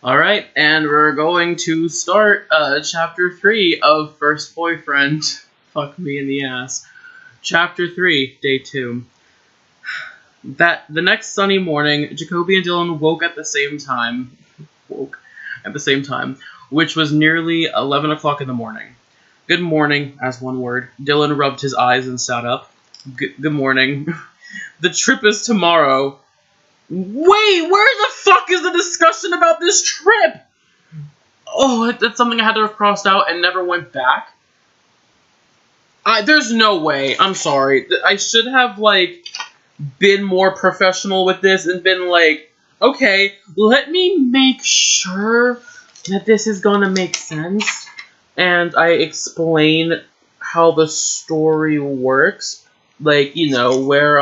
Alright, and we're going to start Chapter 3 of First Boyfriend. Fuck me in the ass. Chapter 3, Day 2. The next sunny morning, Jakoby and Dylan woke at the same time, which was nearly 11 o'clock in the morning. Good morning, as one word. Dylan rubbed his eyes and sat up. Good morning. The trip is tomorrow. Wait, where the fuck is the discussion about this trip? Oh, that's something I had to have crossed out and never went back. There's no way. I'm sorry. I should have, been more professional with this and been like, okay, let me make sure that this is gonna make sense. And I explain how the story works. Like, you know, where,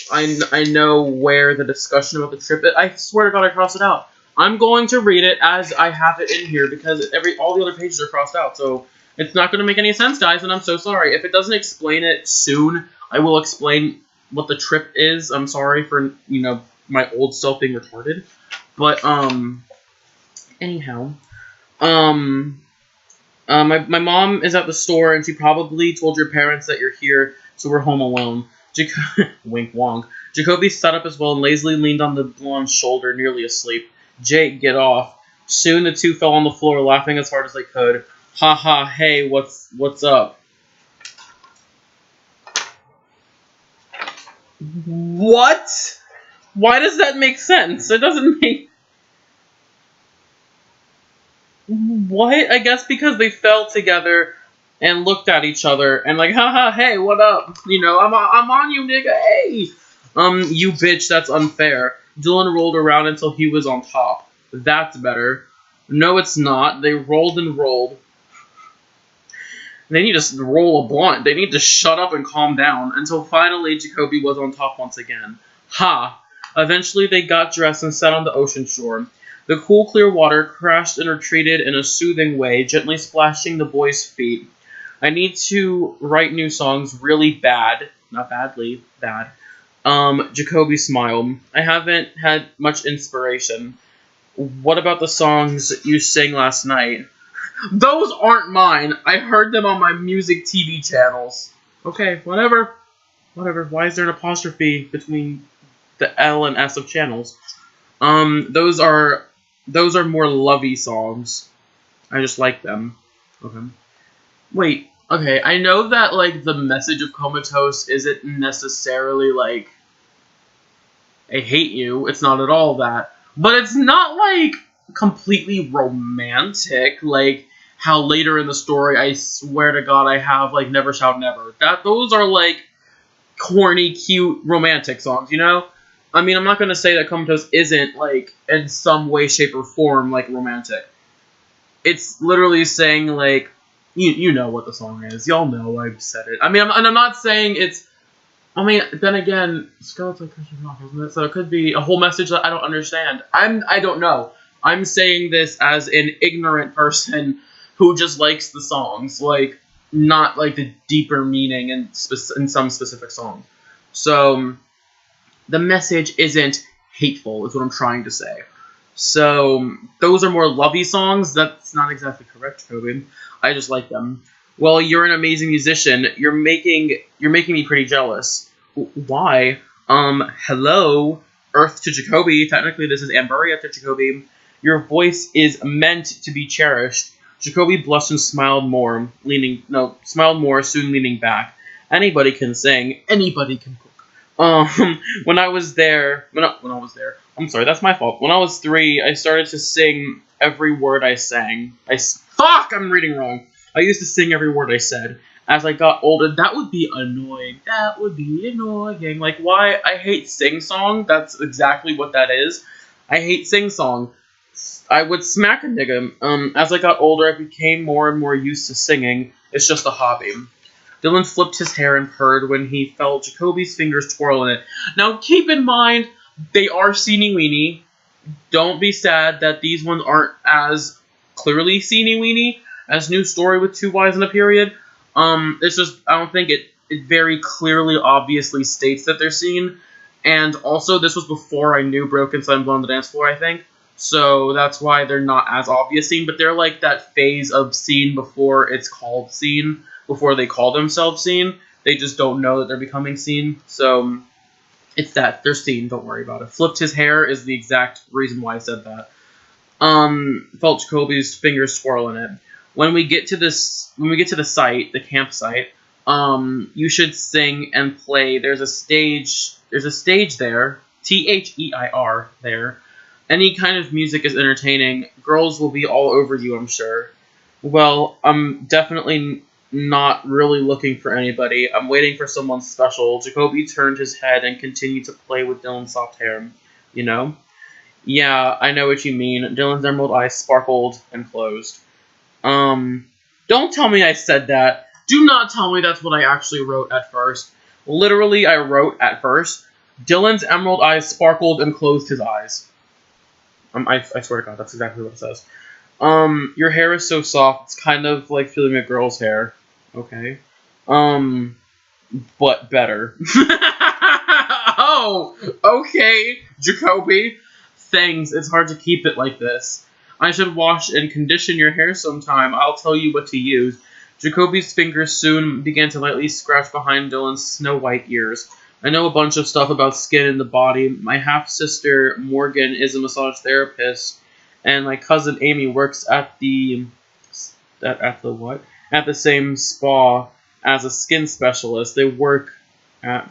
I know where the discussion about the trip is. I swear to God I crossed it out. I'm going to read it as I have it in here because all the other pages are crossed out. So it's not going to make any sense, guys, and I'm so sorry. If it doesn't explain it soon, I will explain what the trip is. I'm sorry for, you know, my old self being retarded. But, anyhow. My mom is at the store, and she probably told your parents that you're here, so we're home alone. Wink wonk. Jakoby sat up as well and lazily leaned on the blonde's shoulder, nearly asleep. Jake, get off. Soon the two fell on the floor, laughing as hard as they could. Ha ha, hey, what's up? What? Why does that make sense? It doesn't make... What? I guess because they fell together and looked at each other and like, haha, hey, what up? You know, I'm on you, nigga, hey! You bitch, that's unfair. Dylan rolled around until he was on top. That's better. No, it's not. They rolled and rolled. They need to roll a blunt. They need to shut up and calm down until finally Jakoby was on top once again. Ha! Eventually they got dressed and sat on the ocean shore. The cool, clear water crashed and retreated in a soothing way, gently splashing the boys' feet. I need to write new songs really bad. Not badly, bad. Jakoby smiled. I haven't had much inspiration. What about the songs you sang last night? Those aren't mine. I heard them on my music TV channels. Okay, whatever. Whatever. Why is there an apostrophe between the L and S of channels? Those are more lovey songs. I just like them. Okay. Wait, okay, I know that, the message of Comatose isn't necessarily, I hate you. It's not at all that. But it's not, completely romantic, how later in the story, I swear to God, I have, Never Shout Never. Those are, corny, cute, romantic songs, you know? I mean, I'm not going to say that Comatose isn't, in some way, shape, or form, romantic. It's literally saying, you know what the song is. Y'all know I've said it. I mean, I'm not saying it's... I mean, then again, Skeleton Christian rock, isn't it? So it could be a whole message that I don't understand. I don't know. I'm saying this as an ignorant person who just likes the songs. Not, the deeper meaning in some specific song. So... the message isn't hateful, is what I'm trying to say. So, those are more lovey songs. That's not exactly correct, Jakoby. I just like them. Well, you're an amazing musician. You're making me pretty jealous. Why? Hello? Earth to Jakoby. Technically, this is Amberia to Jakoby. Your voice is meant to be cherished. Jakoby blushed and smiled more, soon leaning back. Anybody can sing. Anybody can when I was there, I'm sorry, that's my fault. When I was 3, I started to sing every word I sang. Fuck, I'm reading wrong. I used to sing every word I said. As I got older, that would be annoying. That would be annoying. Why? I hate sing-song. That's exactly what that is. I hate sing-song. I would smack a nigga. As I got older, I became more and more used to singing. It's just a hobby. Dylan flipped his hair and purred when he felt Jakoby's fingers twirl in it. Now, keep in mind, they are sceenie-weenie. Don't be sad that these ones aren't as clearly sceenie-weenie as New Story with 2 Ys and a period. It's just, I don't think it very clearly, obviously states that they're scene. And also, this was before I knew Broken Sun Blow on the Dance Floor, I think. So that's why they're not as obvious seen, but they're like that phase of seen before it's called seen, before they call themselves seen. They just don't know that they're becoming seen. So it's that. They're seen. Don't worry about it. Flipped his hair is the exact reason why I said that. Felt Jakoby's fingers swirl in it. When we get to the site, the campsite, you should sing and play. There's a stage there. THEIR there. Any kind of music is entertaining. Girls will be all over you, I'm sure. Well, I'm definitely not really looking for anybody. I'm waiting for someone special. Jakoby turned his head and continued to play with Dylan's soft hair. You know? Yeah, I know what you mean. Dylan's emerald eyes sparkled and closed. Don't tell me I said that. Do not tell me that's what I actually wrote at first. Literally, I wrote at first, Dylan's emerald eyes sparkled and closed his eyes. I swear to God, that's exactly what it says. Your hair is so soft, it's kind of like feeling a girl's hair. Okay. But better. Oh, okay, Jakoby. Thanks, it's hard to keep it like this. I should wash and condition your hair sometime. I'll tell you what to use. Jakoby's fingers soon began to lightly scratch behind Dylan's snow-white ears. I know a bunch of stuff about skin and the body. My half-sister, Morgan, is a massage therapist, and my cousin Amy works at the same spa as a skin specialist. They works at...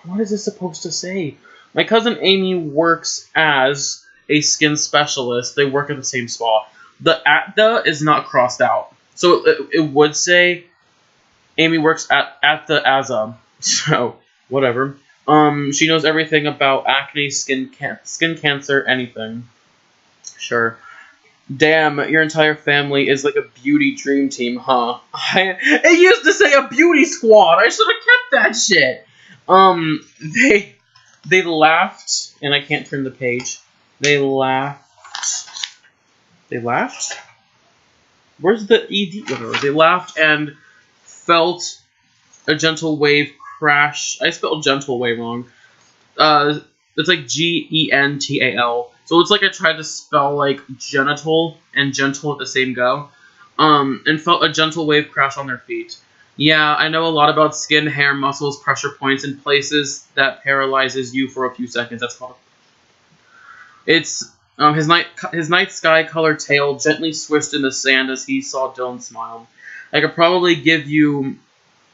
What is this supposed to say? My cousin Amy works as a skin specialist. They work at the same spa. The "at the" is not crossed out. So it would say Amy works at the as a. So, whatever. She knows everything about acne, skin cancer, anything. Sure. Damn, your entire family is like a beauty dream team, huh? It used to say a beauty squad. I should have kept that shit. They laughed, and I can't turn the page. They laughed. Where's the ED? Whatever. They laughed and felt a gentle wave crash. I spelled gentle way wrong. It's like GENTAL. So it's like I tried to spell like genital and gentle at the same go. And felt a gentle wave crash on their feet. Yeah, I know a lot about skin, hair, muscles, pressure points, and places that paralyzes you for a few seconds. That's called. It's his night sky colored tail gently swished in the sand as he saw Dylan smile. I could probably give you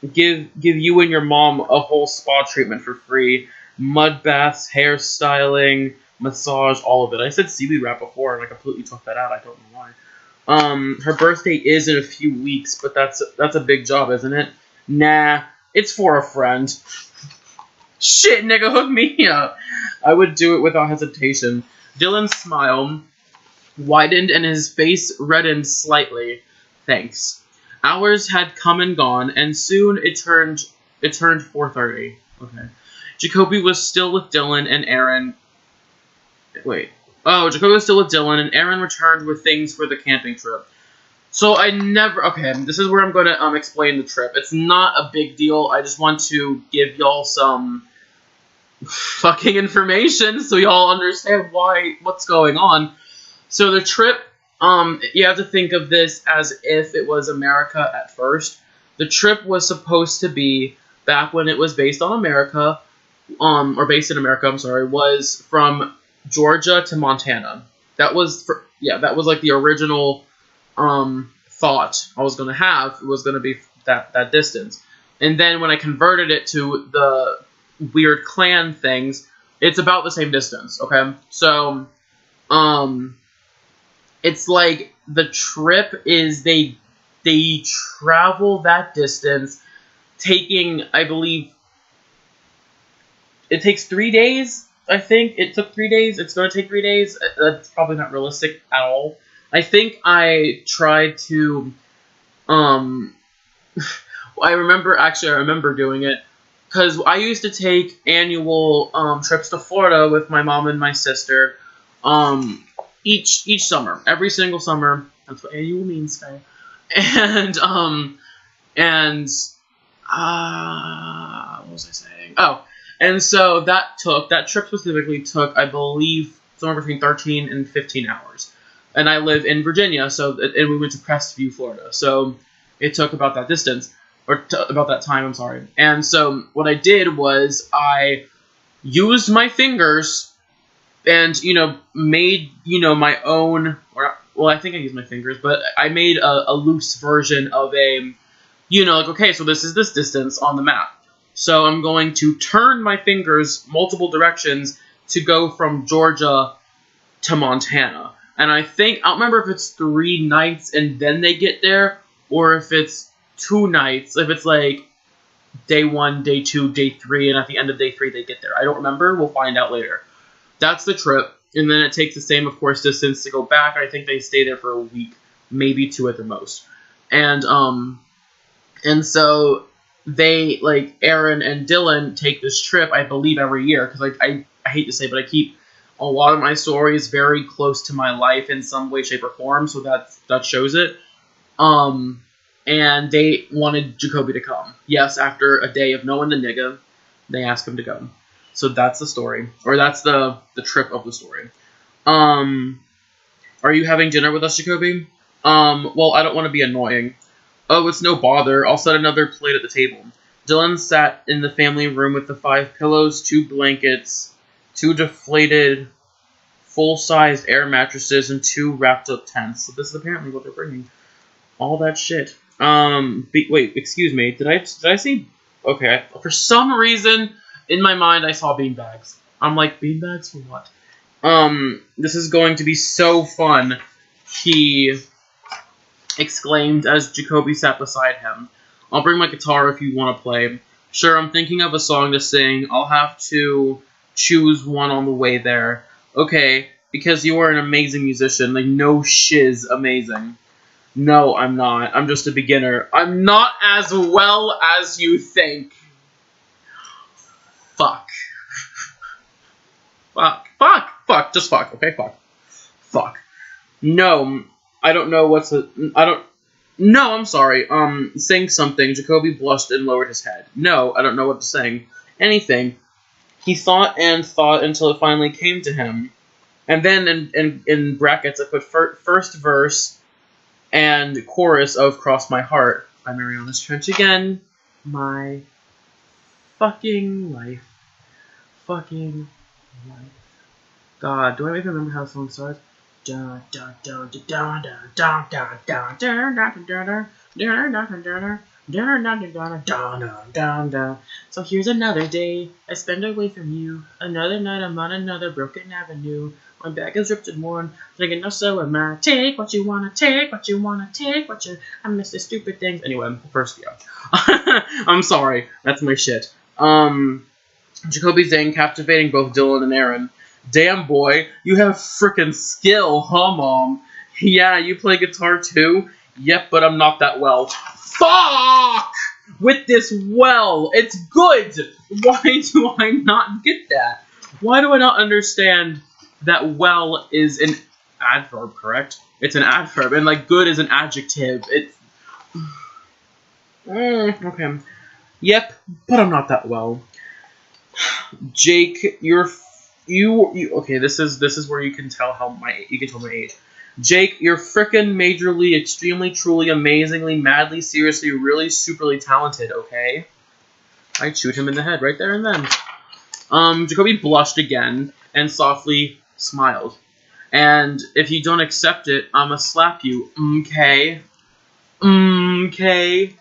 and your mom a whole spa treatment for free. Mud baths, hairstyling, massage, all of it. I said seaweed wrap before, and I completely took that out. I don't know why. Her birthday is in a few weeks, but that's a big job, isn't it? Nah, it's for a friend. Shit, nigga, hook me up. I would do it without hesitation. Dylan's smile widened and his face reddened slightly. Thanks. Hours had come and gone, and soon it turned 4:30. Okay. Jakoby was still with Dylan and Aaron. Wait. Oh, Jakoby was still with Dylan, and Aaron returned with things for the camping trip. So I never... Okay, this is where I'm going to explain the trip. It's not a big deal. I just want to give y'all some fucking information so y'all understand what's going on. So the trip, you have to think of this as if it was America at first. The trip was supposed to be, back when it was based on America, or based in America, I'm sorry, was from Georgia to Montana. That was like the original thought I was going to have. It was going to be that distance. And then when I converted it to the weird clan things, it's about the same distance, okay? So, it's like the trip is they travel that distance, taking, I believe, it takes 3 days. I think it took 3 days. It's going to take 3 days. That's probably not realistic at all. I think I tried to, I remember doing it, because I used to take annual trips to Florida with my mom and my sister, each summer, every single summer. That's what annual means, Sky. And what was I saying? Oh, And so that trip specifically took, I believe, somewhere between 13 and 15 hours. And I live in Virginia, and we went to Crestview, Florida. So it took about that distance, about that time, I'm sorry. And so what I did was I used my fingers and, made, my own, well, I think I used my fingers, but I made a loose version of a, okay, so this is this distance on the map. So I'm going to turn my fingers multiple directions to go from Georgia to Montana. And I don't remember if it's 3 nights and then they get there, or if it's 2 nights, if it's like day 1, day 2, day 3, and at the end of day 3 they get there. I don't remember. We'll find out later. That's the trip. And then it takes the same, of course, distance to go back. I think they stay there for a week, maybe 2 at the most. And so they, like, Aaron and Dylan take this trip, I believe, every year. Because I hate to say, but I keep a lot of my stories very close to my life in some way, shape, or form. So that shows it. And they wanted Jakoby to come. Yes, after a day of knowing the nigga, they asked him to go. So that's the story. Or that's the trip of the story. Are you having dinner with us, Jakoby? Well, I don't want to be annoying. Oh, it's no bother. I'll set another plate at the table. Dylan sat in the family room with the 5 pillows, 2 blankets, 2 deflated, full-size air mattresses, and 2 wrapped-up tents. So this is apparently what they're bringing. All that shit. Wait, excuse me. Did I see? Okay, for some reason, in my mind, I saw beanbags. I'm like, beanbags for what? This is going to be so fun, he exclaimed as Jakoby sat beside him. I'll bring my guitar if you want to play. Sure, I'm thinking of a song to sing. I'll have to choose one on the way there. Okay, because you are an amazing musician. Like, no shiz amazing. No, I'm not. I'm just a beginner. I'm not as well as you think. Fuck. Fuck. Just fuck, okay? Fuck. No, I don't know No, I'm sorry. Sing something. Jakoby blushed and lowered his head. No, I don't know what to sing. Anything. He thought and thought until it finally came to him. And then, in brackets, I put first verse and chorus of Cross My Heart by Mariana's Trench again. My fucking life. Fucking life. God, do I even remember how the song starts? So here's another day I spend away from you. Another night I'm on another broken avenue. My back is ripped and worn, thinking no so am I. Take what you wanna take, what you wanna take, I miss the stupid things. Anyway, first, yeah. I'm sorry, that's my shit. Jakoby sang, captivating both Dylan and Aaron. Damn, boy, you have frickin' skill, huh, Mom? Yeah, you play guitar too? Yep, but I'm not that well. Fuck! With this well, it's good! Why do I not get that? Why do I not understand that well is an adverb, correct? It's an adverb, and, like, good is an adjective. It's... okay. Yep, but I'm not that well. Jake, okay, this is where you can tell my age. Jake, you're frickin' majorly, extremely, truly, amazingly, madly, seriously, really, superly talented, okay? I'd shoot him in the head right there and then. Jakoby blushed again and softly smiled. And if you don't accept it, I'ma slap you, okay? Okay.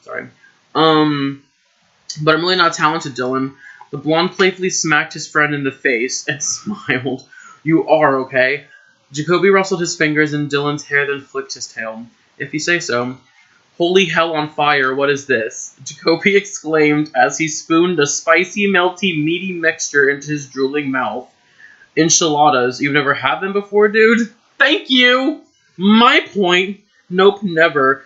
Sorry. But I'm really not talented, Dylan. The blonde playfully smacked his friend in the face and smiled. You are, okay? Jakoby rustled his fingers in Dylan's hair, then flicked his tail. If you say so. Holy hell on fire, what is this? Jakoby exclaimed as he spooned a spicy, melty, meaty mixture into his drooling mouth. Enchiladas. You've never had them before, dude? Thank you! My point. Nope, never.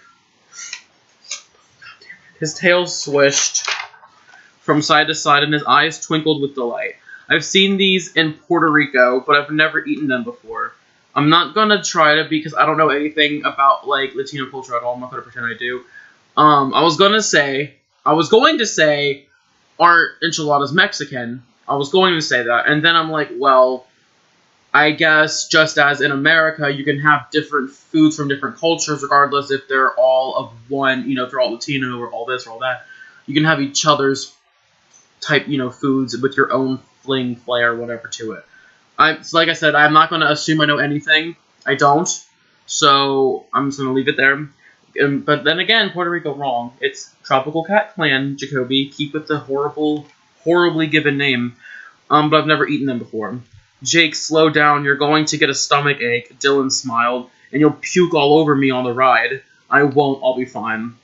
His tail swished from side to side, and his eyes twinkled with delight. I've seen these in Puerto Rico, but I've never eaten them before. I'm not gonna try to because I don't know anything about, like, Latino culture at all. I'm not gonna pretend I do. I was going to say, aren't enchiladas Mexican? I was going to say that, and then I'm like, well, I guess just as in America, you can have different foods from different cultures, regardless if they're all of one, if they're all Latino or all this or all that. You can have each other's type, foods with your own fling, flair, whatever to it. So like I said, I'm not going to assume I know anything. I don't. So I'm just going to leave it there. But then again, Puerto Rico wrong. It's Tropical Cat Clan, Jakoby. Keep with the horribly given name. But I've never eaten them before. Jake, slow down. You're going to get a stomach ache. Dylan smiled. And you'll puke all over me on the ride. I won't. I'll be fine.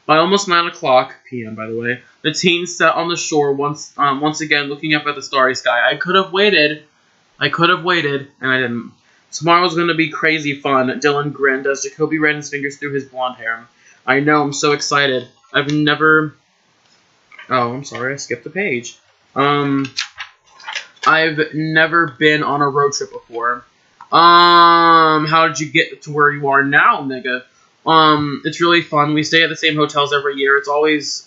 By almost 9 o'clock p.m., by the way, the teens sat on the shore once again, looking up at the starry sky. I could have waited, and I didn't. Tomorrow's going to be crazy fun. Dylan grinned as Jakoby ran his fingers through his blonde hair. I know, I'm so excited. I've never... Oh, I'm sorry, I skipped a page. I've never been on a road trip before. How did you get to where you are now, nigga? It's really fun. We stay at the same hotels every year. It's always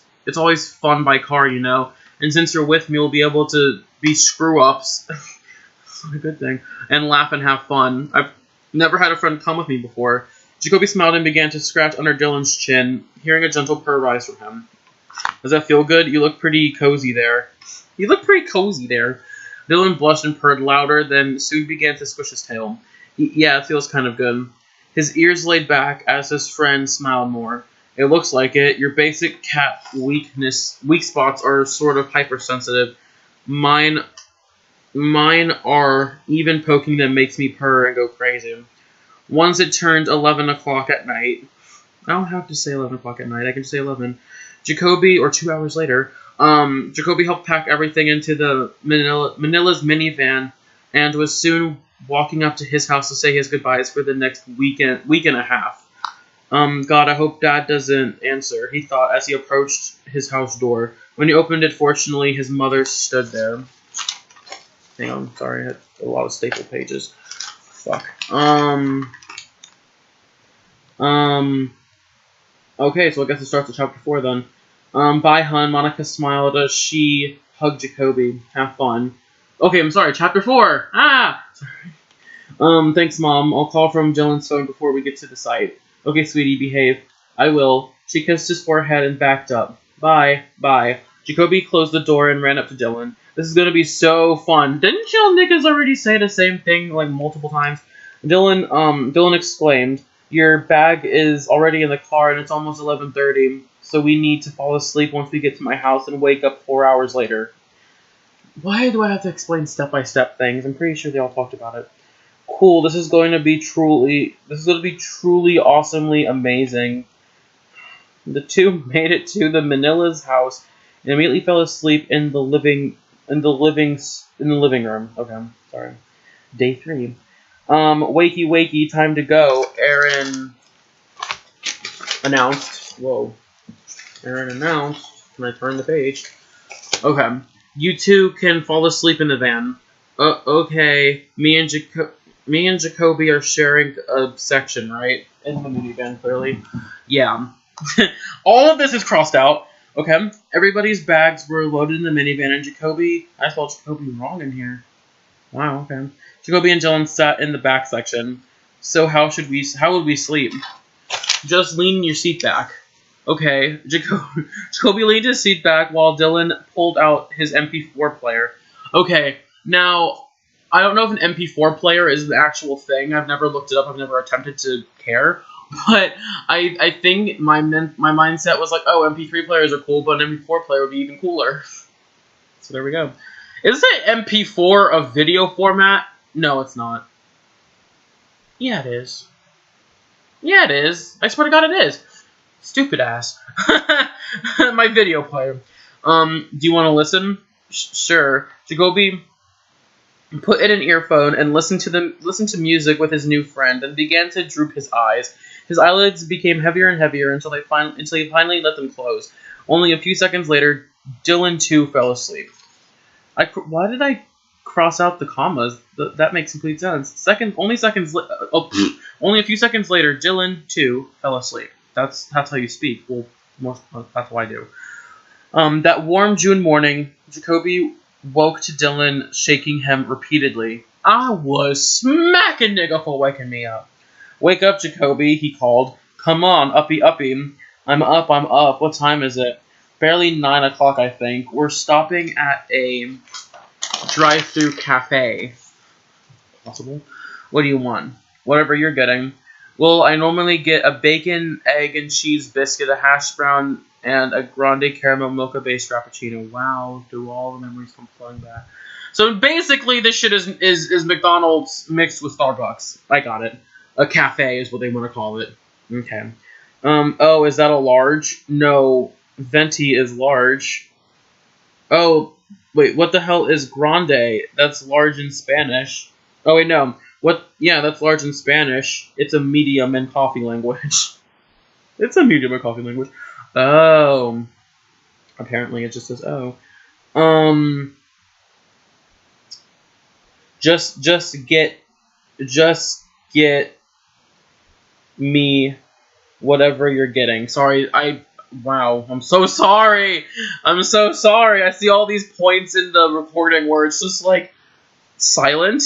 fun by car, And since you're with me, we'll be able to be screw-ups. That's not a good thing. And laugh and have fun. I've never had a friend come with me before. Jakoby smiled and began to scratch under Dylan's chin, hearing a gentle purr rise from him. Does that feel good? You look pretty cozy there. Dylan blushed and purred louder, then soon began to squish his tail. Yeah, it feels kind of good. His ears laid back as his friend smiled more. It looks like it. Your basic cat weak spots are sort of hypersensitive. Mine are. Even poking them makes me purr and go crazy. Once it turned 11 o'clock at night. I don't have to say 11 o'clock at night. I can say 11. Jakoby, or 2 hours later, Jakoby helped pack everything into the Manila's minivan and was soon walking up to his house to say his goodbyes for the next week and a half. God, I hope Dad doesn't answer, he thought as he approached his house door. When he opened it, fortunately, his mother stood there. Hang on, sorry, I had a lot of staple pages. Fuck. Okay, so I guess it starts at chapter 4 then. Bye, hun. Monica smiled as she hugged Jakoby. Have fun. Okay, I'm sorry, chapter 4! Sorry. Thanks, Mom. I'll call from Dylan's phone before we get to the site. Okay, sweetie, behave. I will. She kissed his forehead and backed up. Bye. Jakoby closed the door and ran up to Dylan. This is gonna be so fun. Didn't y'all niggas already say the same thing, like, multiple times? Dylan exclaimed, your bag is already in the car and it's almost 11:30, so we need to fall asleep once we get to my house and wake up 4 hours later. Why do I have to explain step-by-step things? I'm pretty sure they all talked about it. Cool, this is going to be truly awesomely amazing. The two made it to the Manila's house and immediately fell asleep in the living room. Okay, sorry. Day 3. Wakey, time to go. Aaron announced. Whoa. Aaron announced. Can I turn the page? Okay. You two can fall asleep in the van. Okay. Me and Jakoby are sharing a section, right? In the minivan, clearly. Yeah. All of this is crossed out. Okay. Everybody's bags were loaded in the minivan, and Jakoby... I spelled Jakoby wrong in here. Wow, okay. Jakoby and Dylan sat in the back section. So how would we sleep? Just lean your seat back. Okay. Jakoby leaned his seat back while Dylan pulled out his MP4 player. Okay. Now, I don't know if an MP4 player is an actual thing. I've never looked it up. I've never attempted to care. But I think my mindset was like, oh, MP3 players are cool, but an MP4 player would be even cooler. So there we go. Is it MP4 a video format? No, it's not. Yeah, it is. Yeah, it is. I swear to God, it is. Stupid ass. My video player. Do you want to listen? Sure. Jakoby put in an earphone and listened to music with his new friend and began to droop his eyes. His eyelids became heavier and heavier until he finally let them close. Only a few seconds later, Dylan too fell asleep. Why did I cross out the commas? That makes complete sense. Only a few seconds later, Dylan too fell asleep. That's how you speak. Well, that's what I do. That warm June morning, Jakoby woke to Dylan shaking him repeatedly. I was smacking nigga for waking me up. Wake up, Jakoby, he called. Come on, uppy uppy. I'm up. What time is it? Barely 9 o'clock, I think. We're stopping at a drive-through cafe. Possible? What do you want? Whatever you're getting. Well, I normally get a bacon, egg, and cheese biscuit, a hash brown, and a grande caramel mocha-based frappuccino. Wow, do all the memories come flooding back. So basically, this shit is McDonald's mixed with Starbucks. I got it. A cafe is what they want to call it. Okay. Oh, is that a large? No, venti is large. Oh, wait, what the hell is grande? That's large in Spanish. Oh, wait, no. What? Yeah, that's large in Spanish. It's a medium in coffee language. It's a medium in coffee language. Oh. Apparently it just says, oh. Just get me whatever you're getting. Sorry, wow, I'm so sorry. I'm so sorry. I see all these points in the recording where it's just like silent,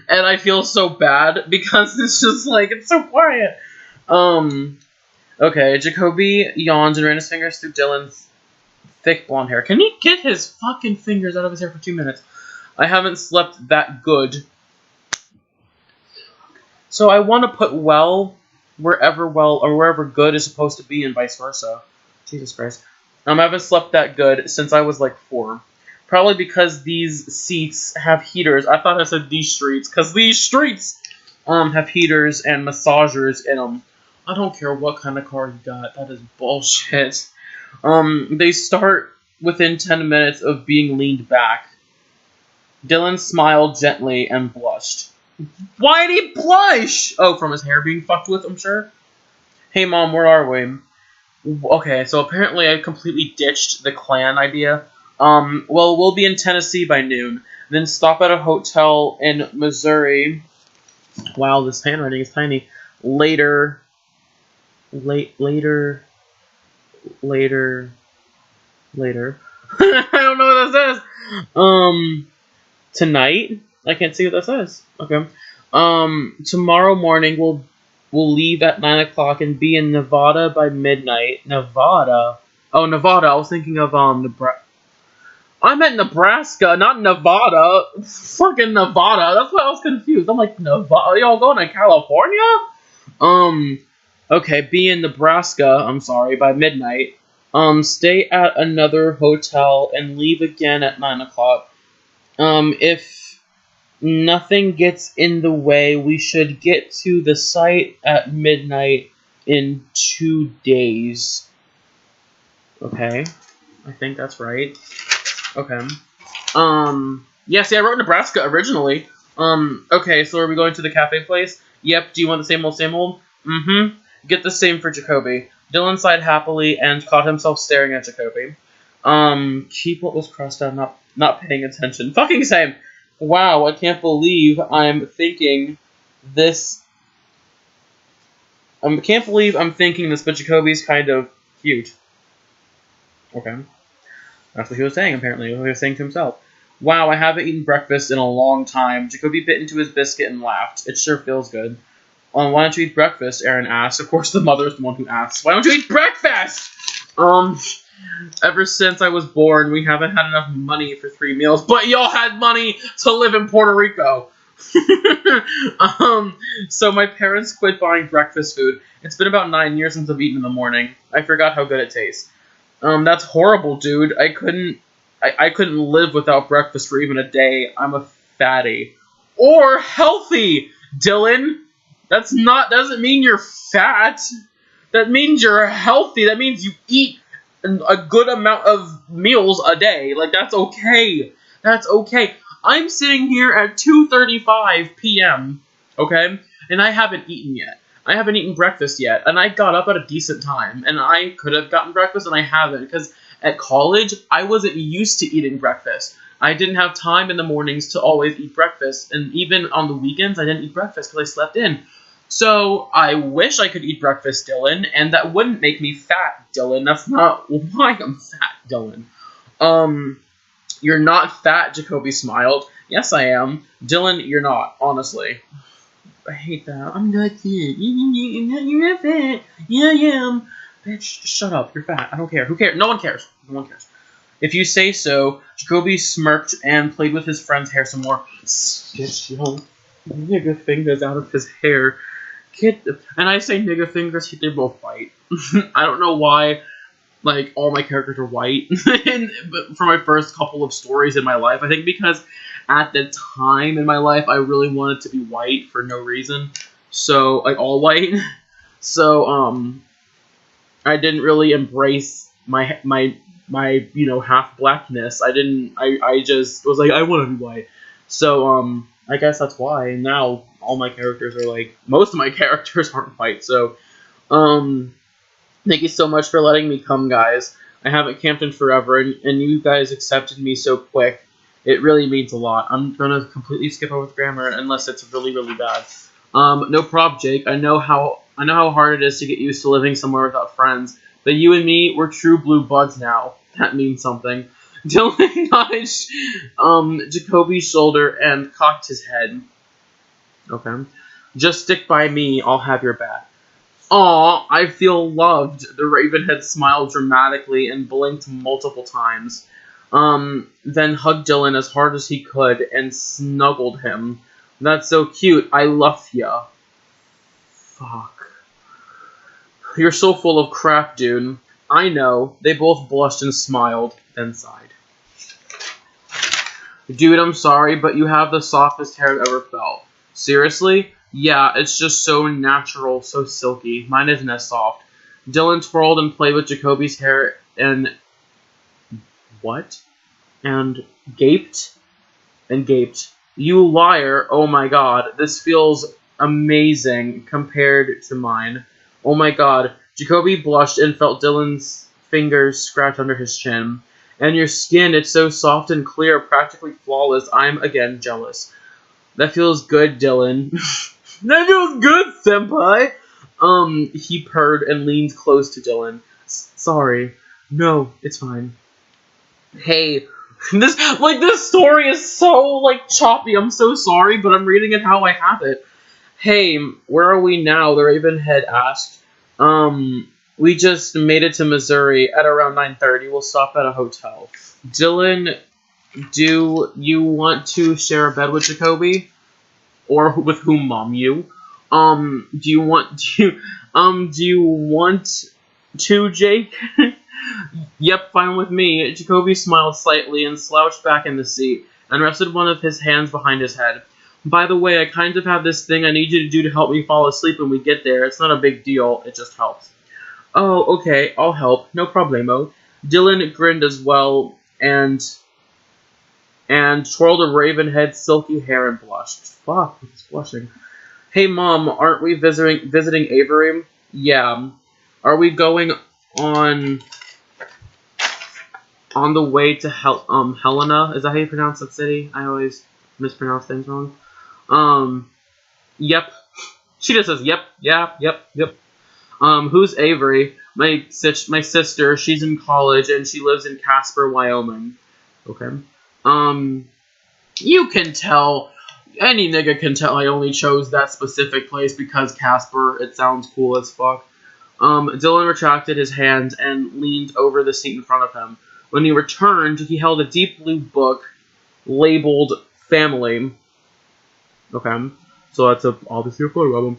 and I feel so bad because it's just like it's so quiet. Okay, Jakoby yawned and ran his fingers through Dylan's thick blonde hair. Can he get his fucking fingers out of his hair for 2 minutes? I haven't slept that good. So I want to put wherever good is supposed to be and vice versa. Jesus Christ. I haven't slept that good since I was like 4. Probably because these seats have heaters. I thought I said these streets, because these streets have heaters and massagers in them. I don't care what kind of car you got. That is bullshit. They start within 10 minutes of being leaned back. Dylan smiled gently and blushed. Why'd he blush? Oh, from his hair being fucked with, I'm sure. Hey, Mom, where are we? Okay, so apparently I completely ditched the clan idea. Well, we'll be in Tennessee by noon. Then stop at a hotel in Missouri. Wow, this handwriting is tiny. Later. I don't know what that says. Tonight? I can't see what that says. Okay. Tomorrow morning we'll leave at 9 o'clock and be in Nevada by midnight. Nevada? Oh, Nevada. I was thinking of, Nebraska. I meant Nebraska, not Nevada. Fucking Nevada. That's why I was confused. I'm like, Nevada? Y'all going to California? Okay, be in Nebraska, I'm sorry, by midnight. Stay at another hotel and leave again at 9 o'clock. If nothing gets in the way, we should get to the site at midnight in 2 days. Okay. I think that's right. Okay. Yeah, see, I wrote Nebraska originally. Okay, so are we going to the cafe place? Yep, do you want the same old, same old? Mm-hmm. Get the same for Jakoby. Dylan sighed happily and caught himself staring at Jakoby. Keep what was crossed out, not paying attention. Fucking same. Wow, I can't believe I'm thinking this. I can't believe I'm thinking this, but Jakoby's kind of cute. Okay. That's what he was saying, apparently. What he was saying to himself. Wow, I haven't eaten breakfast in a long time. Jakoby bit into his biscuit and laughed. It sure feels good. Why don't you eat breakfast? Aaron asked. Of course, the mother is the one who asks. Why don't you eat breakfast? Ever since I was born, we haven't had enough money for 3 meals. But y'all had money to live in Puerto Rico. So my parents quit buying breakfast food. It's been about 9 years since I've eaten in the morning. I forgot how good it tastes. That's horrible, dude. I couldn't live without breakfast for even a day. I'm a fatty. Or healthy, Dylan. Doesn't mean you're fat. That means you're healthy. That means you eat a good amount of meals a day. Like, that's okay. That's okay. I'm sitting here at 2:35 p.m., okay? And I haven't eaten yet. I haven't eaten breakfast yet. And I got up at a decent time. And I could have gotten breakfast, and I haven't. Because at college, I wasn't used to eating breakfast. I didn't have time in the mornings to always eat breakfast. And even on the weekends, I didn't eat breakfast because I slept in. So, I wish I could eat breakfast, Dylan, and that wouldn't make me fat, Dylan. That's not why I'm fat, Dylan. You're not fat, Jakoby smiled. Yes, I am. Dylan, you're not, honestly. I hate that. I'm not fat. You're not fat. Yeah, I am. Bitch, just shut up. You're fat. I don't care. Who cares? No one cares. No one cares. If you say so, Jakoby smirked and played with his friend's hair some more. Get your nigga fingers out of his hair. And I say nigga fingers, they both white. I don't know why, like, all my characters are white but for my first couple of stories in my life. I think because at the time in my life, I really wanted to be white for no reason. So, like, all white. So, I didn't really embrace my you know, half blackness. I just was like, I want to be white. So, I guess that's why. And now all my characters are like, most of my characters aren't white. So, thank you so much for letting me come, guys. I haven't camped in forever, and you guys accepted me so quick. It really means a lot. I'm gonna completely skip over the grammar unless it's really, really bad. No prob, Jake. I know how hard it is to get used to living somewhere without friends. But you and me, we're true blue buds now. That means something. Dylan nudged Jakoby's shoulder and cocked his head. Okay. Just stick by me, I'll have your back. Aw, I feel loved. The Ravenhead smiled dramatically and blinked multiple times. Then hugged Dylan as hard as he could and snuggled him. That's so cute. I love ya. Fuck. You're so full of crap, dude. I know. They both blushed and smiled, then sighed. Dude, I'm sorry, but you have the softest hair I've ever felt. Seriously? Yeah, it's just so natural, so silky. Mine isn't as soft. Dylan twirled and played with Jakoby's hair and... What? And gaped? And gaped. You liar. Oh my god. This feels amazing compared to mine. Oh my god. Jakoby blushed and felt Dylan's fingers scratch under his chin. And your skin, it's so soft and clear, practically flawless. I'm, again, jealous. That feels good, Dylan. That feels good, senpai! He purred and leaned close to Dylan. Sorry. No, it's fine. Hey, this story is so, choppy. I'm so sorry, but I'm reading it how I have it. Hey, where are we now? The Ravenhead asked. We just made it to Missouri at around 9:30. We'll stop at a hotel. Dylan, do you want to share a bed with Jakoby? Or with whom, Mom? You? Do you want to, Jake? Yep, fine with me. Jakoby smiled slightly and slouched back in the seat and rested one of his hands behind his head. By the way, I kind of have this thing I need you to do to help me fall asleep when we get there. It's not a big deal. It just helps. Oh, okay. I'll help. No problemo. Dylan grinned as well and twirled a Ravenhead's silky hair and blushed. Fuck, he's blushing. Hey, Mom, aren't we visiting Avery? Yeah. Are we going on the way to Helena? Is that how you pronounce that city? I always mispronounce things wrong. Yep. She just says yep, yeah, yep. Who's Avery? My sister, she's in college and she lives in Casper, Wyoming. Okay. You can tell, any nigga can tell I only chose that specific place because Casper, it sounds cool as fuck. Dylan retracted his hand and leaned over the seat in front of him. When he returned, he held a deep blue book labeled Family. Okay, so that's obviously a photo of him.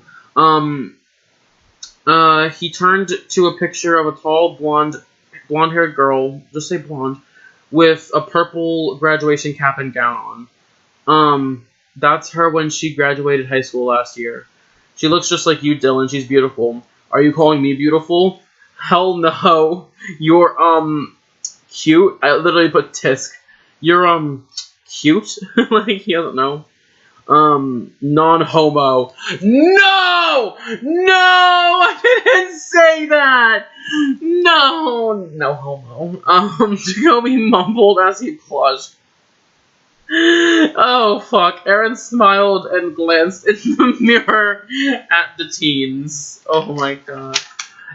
He turned to a picture of a tall, blonde-haired girl, just say blonde, with a purple graduation cap and gown on. That's her when she graduated high school last year. She looks just like you, Dylan. She's beautiful. Are you calling me beautiful? Hell no. You're, cute. I literally put tisk. You're, cute? Like, he doesn't know. Non-homo. No! No! I didn't say that! No homo. Jakoby mumbled as he blushed. Oh, fuck. Aaron smiled and glanced in the mirror at the teens. Oh my god.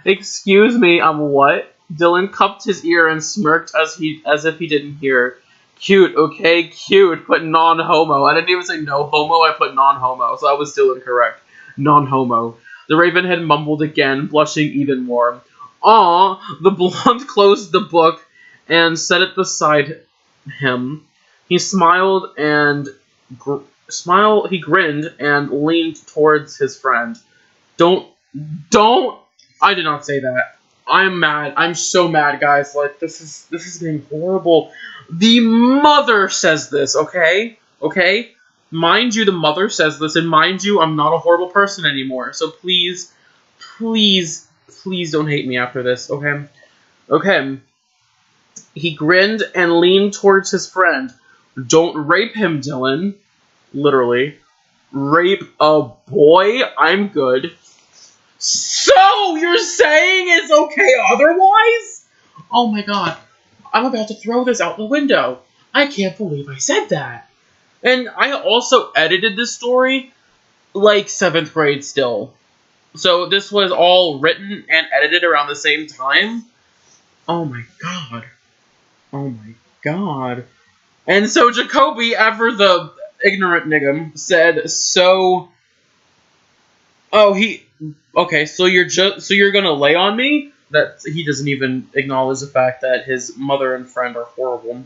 Excuse me, what? Dylan cupped his ear and smirked as if he didn't hear. Cute, okay, cute, but non-homo. I didn't even say no homo, I put non-homo, so I was still incorrect. Non-homo. The Ravenhead mumbled again, blushing even more. Aw, the blonde closed the book and set it beside him. He smiled and he grinned and leaned towards his friend. Don't, I did not say that. I'm mad. I'm so mad, guys. Like, this is getting horrible. The mother says this, okay? Okay? Mind you, the mother says this, and mind you, I'm not a horrible person anymore. So please, please, please don't hate me after this, okay? Okay. He grinned and leaned towards his friend. Don't rape him, Dylan. Literally. Rape a boy? I'm good. So, you're saying it's okay otherwise? Oh my god. I'm about to throw this out the window. I can't believe I said that. And I also edited this story like 7th grade still. So this was all written and edited around the same time. Oh my god. Oh my god. And so Jakoby, ever the ignorant nigga, said, so... Oh, okay, so you're gonna lay on me? That he doesn't even acknowledge the fact that his mother and friend are horrible.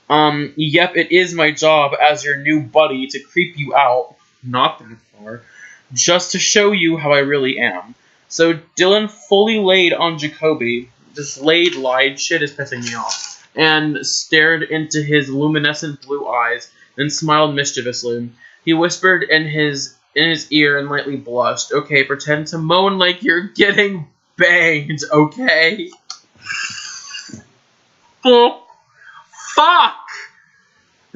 Yep, it is my job as your new buddy to creep you out. Not that far. Just to show you how I really am. So Dylan fully laid on Jakoby. This lied shit is pissing me off. And stared into his luminescent blue eyes, and smiled mischievously. He whispered in his ear and lightly blushed. Okay, pretend to moan like you're getting banged, okay? Oh, fuck!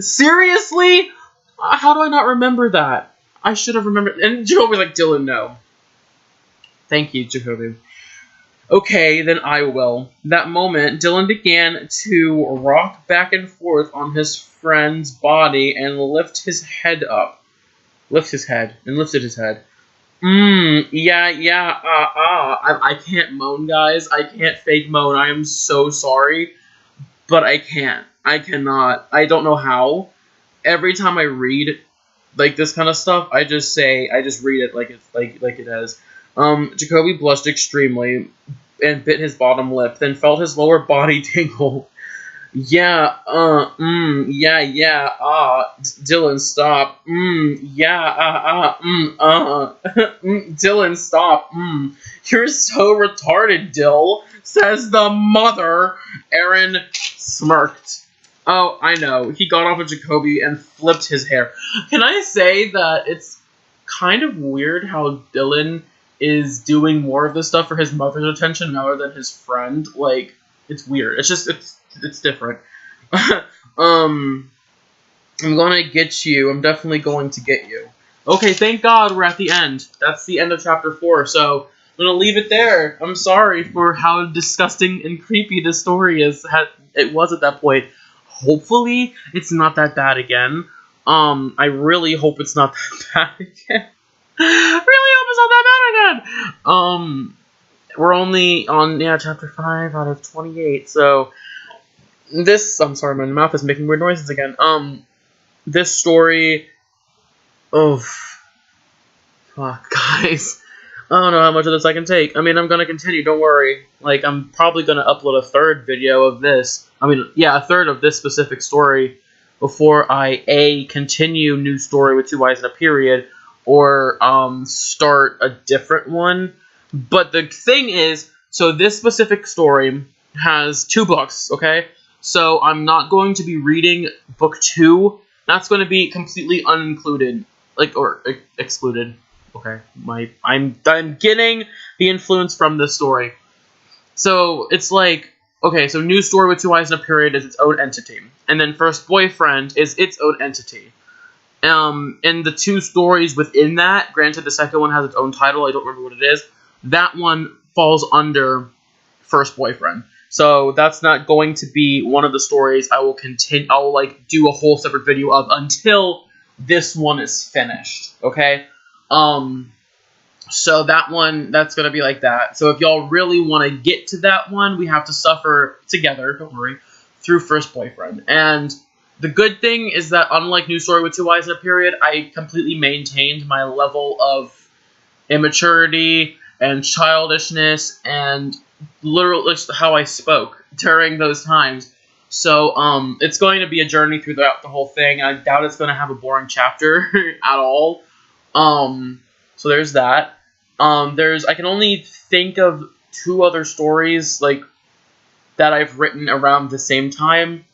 Seriously? How do I not remember that? I should have remembered. And Jakoby's like, Dylan, no. Thank you, Jakoby. Okay, then I will. That moment, Dylan began to rock back and forth on his friend's body and lift his head up. Lifted his head. Yeah, I can't moan, guys. I can't fake moan. I am so sorry. But I can't. I cannot. I don't know how. Every time I read, like, this kind of stuff, I just read it like it is. Jakoby blushed extremely and bit his bottom lip, then felt his lower body tingle. Yeah, Dylan, stop. Dylan, stop. You're so retarded, Dill, says the mother. Aaron smirked. Oh, I know. He got off of Jakoby and flipped his hair. Can I say that it's kind of weird how Dylan is doing more of this stuff for his mother's attention rather than his friend? Like, it's weird. It's different. I'm gonna get you. I'm definitely going to get you. Okay, thank God we're at the end. That's the end of chapter 4, so I'm gonna leave it there. I'm sorry for how disgusting and creepy this story it was at that point. Hopefully, it's not that bad again. I really hope it's not that bad again. Really hope it's not that bad again! We're only on, chapter 5 out of 28, so... I'm sorry, my mouth is making weird noises again. This story... Oh... Fuck, guys. I don't know how much of this I can take. I mean, I'm gonna continue, don't worry. Like, I'm probably gonna upload a third video of this. A third of this specific story before I, continue new story with 2 eyes and a period, or, start a different one. But the thing is, so this specific story has 2 books, okay? So I'm not going to be reading book 2. That's going to be completely unincluded, or excluded. Okay, I'm getting the influence from this story. So it's like, okay, so new story with 2 eyes and a period is its own entity, and then first boyfriend is its own entity. And the 2 stories within that, granted the second one has its own title, I don't remember what it is. That one falls under first boyfriend. So that's not going to be one of the stories I will continue. I'll like do a whole separate video of until this one is finished. Okay. So that one, that's gonna be like that. So if y'all really want to get to that one, we have to suffer together. Don't worry, through First Boyfriend. And the good thing is that unlike New Story with Two Eyes in a Period, I completely maintained my level of immaturity and childishness and literally how I spoke during those times. So, it's going to be a journey throughout the whole thing. I doubt it's going to have a boring chapter at all. So there's that. I can only think of 2 other stories, like, that I've written around the same time.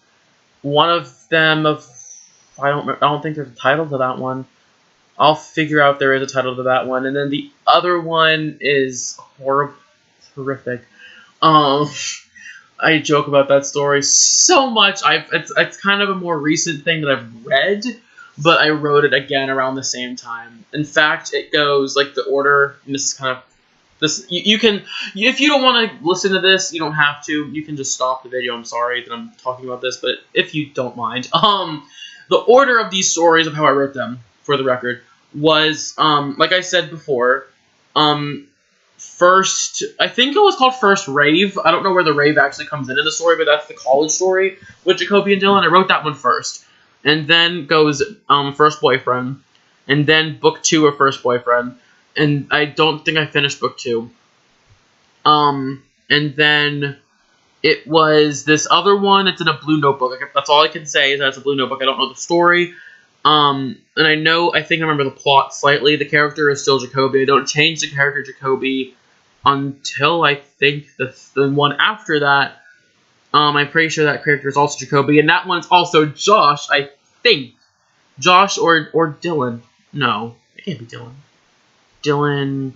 One of them, I don't think there's a title to that one. I'll figure out there is a title to that one. And then the other one is horrific. I joke about that story so much. It's kind of a more recent thing that I've read, but I wrote it again around the same time. In fact, it goes like the order. And this is kind of this. You can, if you don't want to listen to this, you don't have to. You can just stop the video. I'm sorry that I'm talking about this, but if you don't mind, the order of these stories of how I wrote them, for the record, was like I said before, first, I think it was called First Rave. I don't know where the rave actually comes into the story, but that's the college story with Jakoby and Dylan. I wrote that one first. And then goes First Boyfriend. And then Book 2 of First Boyfriend. And I don't think I finished Book 2. And then it was this other one. It's in a blue notebook. That's all I can say is that it's a blue notebook. I don't know the story. And I think I remember the plot slightly. The character is still Jakoby. I don't change the character Jakoby until I think the one after that. I'm pretty sure that character is also Jakoby, and that one's also Josh, I think. Josh or Dylan. No, it can't be Dylan. Dylan.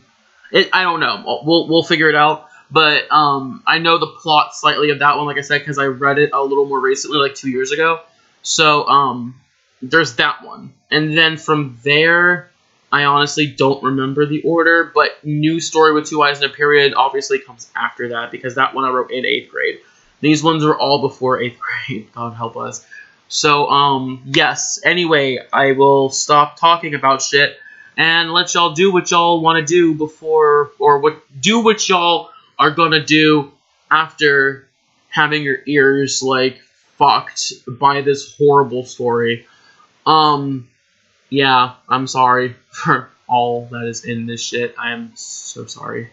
I don't know. We'll figure it out. But I know the plot slightly of that one, like I said, because I read it a little more recently, like 2 years ago. So there's that one. And then from there, I honestly don't remember the order, but New Story with Two Eyes in a Period obviously comes after that, because that one I wrote in 8th grade. These ones are all before 8th grade. God help us. So, yes. Anyway, I will stop talking about shit and let y'all do what y'all want to do before, or do what y'all are gonna do after having your ears, like, fucked by this horrible story. Yeah, I'm sorry for all that is in this shit. I am so sorry.